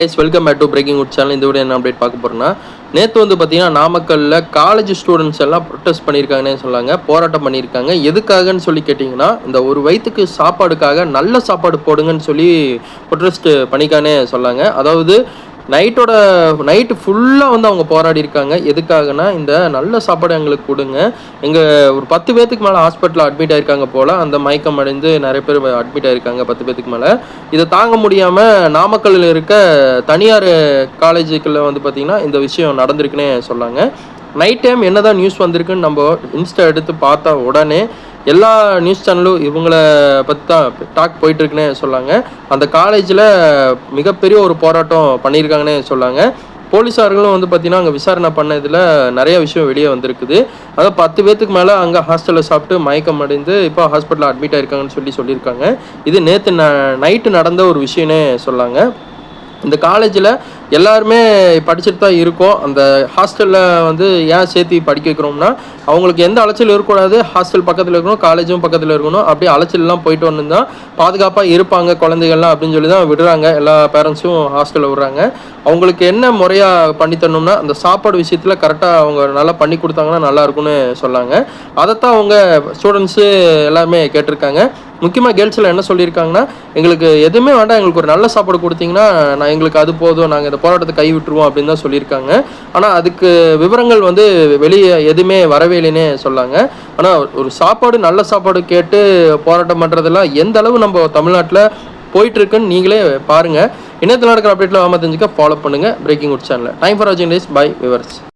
Welcome back to breaking உட் channel. இந்த video என்ன அப்டேட் பார்க்க போகிறோம்னா, நேற்று வந்து பார்த்தீங்கன்னா நாமக்கல்லில் காலேஜ் ஸ்டூடெண்ட்ஸ் எல்லாம் ப்ரொட்டஸ்ட் பண்ணியிருக்காங்கன்னு சொன்னாங்க, போராட்டம் பண்ணியிருக்காங்க. எதுக்காகன்னு சொல்லி கேட்டிங்கன்னா, இந்த ஒரு வயிற்றுக்கு சாப்பாடுக்காக நல்ல சாப்பாடு போடுங்கன்னு சொல்லி ப்ரொட்டஸ்ட் பண்ணிக்கானே சொன்னாங்க. அதாவது நைட்டு ஃபுல்லாக வந்து அவங்க போராடி இருக்காங்க. எதுக்காகனா, இந்த நல்ல சாப்பாடு எங்களுக்கு கொடுங்க. எங்கள் ஒரு 10 பேர்த்துக்கு மேலே ஹாஸ்பிட்டலில் அட்மிட் ஆகிருக்காங்க போல். அந்த மயக்கம் அடைந்து நிறைய பேர் அட்மிட் ஆகிருக்காங்க 10 பேர்த்துக்கு மேலே. இதை தாங்க முடியாமல் நாமக்கல்லில் இருக்க தனியார் காலேஜுக்குள்ள வந்து பார்த்திங்கன்னா இந்த விஷயம் நடந்திருக்குன்னே சொன்னாங்க. நைட் டைம் என்ன தான் நியூஸ் வந்திருக்குன்னு நம்ம இன்ஸ்டா எடுத்து பார்த்தா உடனே எல்லா நியூஸ் சேனலும் இவங்கள பற்றி தான் டாக் போயிட்டுருக்குன்னே சொன்னாங்க. அந்த காலேஜில் மிகப்பெரிய ஒரு போராட்டம் பண்ணியிருக்காங்கன்னே சொன்னாங்க. போலீஸார்களும் வந்து பார்த்திங்கன்னா அங்கே விசாரணை பண்ணதில் நிறைய விஷயம் வெளியே வந்திருக்குது. அதாவது 10 பேர்த்துக்கு மேலே அங்கே ஹாஸ்டலில் சாப்பிட்டு மயக்கம் அடைந்து இப்போ ஹாஸ்பிட்டலில் அட்மிட் ஆகிருக்காங்கன்னு சொல்லியிருக்காங்க. இது நேற்று நைட்டு நடந்த ஒரு விஷயம்னே சொன்னாங்க. இந்த காலேஜில் எல்லாருமே படிச்சுட்டு தான் இருக்கோம். அந்த ஹாஸ்டலில் வந்து ஏன் சேர்த்து படிக்க வைக்கிறோம்னா, அவங்களுக்கு எந்த அலைச்சல் இருக்கக்கூடாது, ஹாஸ்டல் பக்கத்தில் இருக்கணும், காலேஜும் பக்கத்தில் இருக்கணும். அப்படியே அலைச்சல்லாம் போயிட்டு வந்து தான் பாதுகாப்பாக இருப்பாங்க குழந்தைகள்லாம் அப்படின்னு சொல்லி தான் விடுறாங்க. எல்லா பேரண்ட்ஸும் ஹாஸ்டலில் விடுறாங்க. அவங்களுக்கு என்ன முறையாக பண்ணித்தரணும்னா, அந்த சாப்பாடு விஷயத்தில் கரெக்டாக அவங்க நல்லா பண்ணி கொடுத்தாங்கன்னா நல்லாயிருக்கும்னு சொன்னாங்க. அதைத்தான் அவங்க ஸ்டூடெண்ட்ஸு எல்லாருமே கேட்டிருக்காங்க. முக்கியமாக கேர்ள்ஸில் என்ன சொல்லியிருக்காங்கன்னா, எங்களுக்கு எதுவுமே வேண்டாம், எங்களுக்கு ஒரு நல்ல சாப்பாடு கொடுத்தீங்கன்னா எங்களுக்கு அது போதும், நாங்கள் இந்த போராட்டத்தை கைவிட்டுருவோம் அப்படின்னு தான் சொல்லியிருக்காங்க. ஆனால் அதுக்கு விவரங்கள் வந்து வெளியே எதுவுமே வரவே இல்லைன்னே சொன்னாங்க. ஆனால் ஒரு சாப்பாடு நல்ல சாப்பாடு கேட்டு போராட்டம் பண்ணுறதெல்லாம் எந்த அளவு நம்ம தமிழ்நாட்டில் போயிட்டுருக்குன்னு நீங்களே பாருங்கள். இணையத்தில் நடக்கிற அப்டேட்டில் தெரிஞ்சுக்க ஃபாலோ பண்ணுங்கள் பிரேக்கிங் உட் சேனலை. டைம் ஃபார் வாட்சிங் டேஸ் பை விவர்ஸ்.